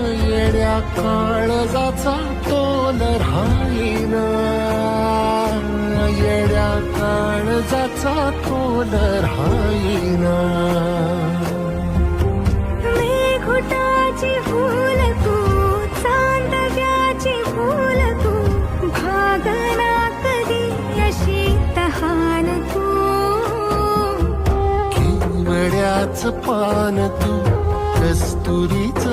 येड्या काळजाचा तोल राहीना, येड्या काळजाचा तोल राहीना. मेघुटाची फूल तू, चांदव्याची फूल तू, भागना कधी अशी तहान तू. केवड्याच पान तू, कस्तुरीच